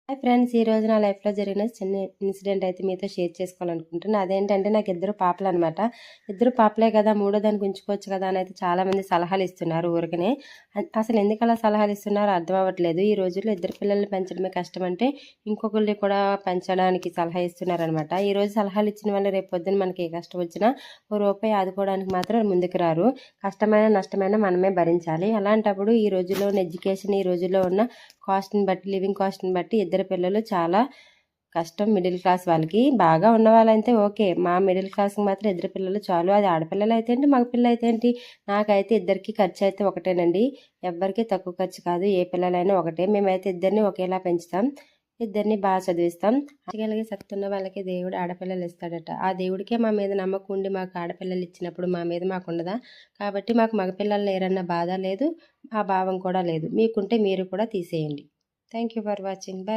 Hi friends, ఈరోజు నా లైఫ్లో జరిగిన చిన్న ఇన్సిడెంట్ అయితే మీతో షేర్ చేసుకోవాలనుకుంటున్నాను. అదేంటంటే నాకు ఇద్దరు పాపలు అనమాట. ఇద్దరు పాపలే కదా, మూడో దానికి ఉంచుకోవచ్చు కదా అని అయితే చాలామంది సలహాలు ఇస్తున్నారు ఊరికనే. అసలు ఎందుకు అలా సలహాలు ఇస్తున్నారో అర్థం అవ్వట్లేదు. ఈ రోజుల్లో ఇద్దరు పిల్లల్ని పెంచడమే కష్టం అంటే ఇంకొకరిని కూడా పెంచడానికి సలహా ఇస్తున్నారనమాట. ఈరోజు సలహాలు ఇచ్చిన వాళ్ళు రేపు పొద్దున మనకి ఏ కష్టం వచ్చినా ఓ రూపాయి ఆదుకోవడానికి మాత్రం ముందుకు రారు. కష్టమైన నష్టమైన మనమే భరించాలి. అలాంటప్పుడు ఈ రోజుల్లో ఉన్న ఎడ్యుకేషన్, ఈ రోజుల్లో ఉన్న కాస్ట్ని బట్టి, లివింగ్ కాస్ట్ని బట్టి ఇద్దరు పిల్లలు చాలా కష్టం. మిడిల్ క్లాస్ వాళ్ళకి, బాగా ఉన్న వాళ్ళైతే ఓకే. మా మిడిల్ క్లాస్కి మాత్రం ఇద్దరు పిల్లలు చాలు. అది ఆడపిల్లలు అయితే ఏంటి, మగ పిల్లలు అయితే ఏంటి. నాకైతే ఇద్దరికి ఖర్చు అయితే ఒకటేనండి. ఎవ్వరికి తక్కువ ఖర్చు కాదు. ఏ పిల్లలైనా ఒకటే. మేమైతే ఇద్దరిని ఒకేలా పెంచుతాం. ఇద్దరిని బాగా చదివిస్తాం. ఆడగలిగే శక్తి ఉన్న వాళ్ళకి దేవుడు ఆడపిల్లలు ఇస్తాడట. ఆ దేవుడికే మా మీద నమ్మకం ఉండి మాకు ఆడపిల్లలు ఇచ్చినప్పుడు మా మీద మాకు ఉండదా? కాబట్టి మాకు మగపిల్లలు లేరన్న బాధ లేదు, ఆ భావం కూడా లేదు. మీకుంటే మీరు కూడా తీసేయండి. Thank you for watching. Bye.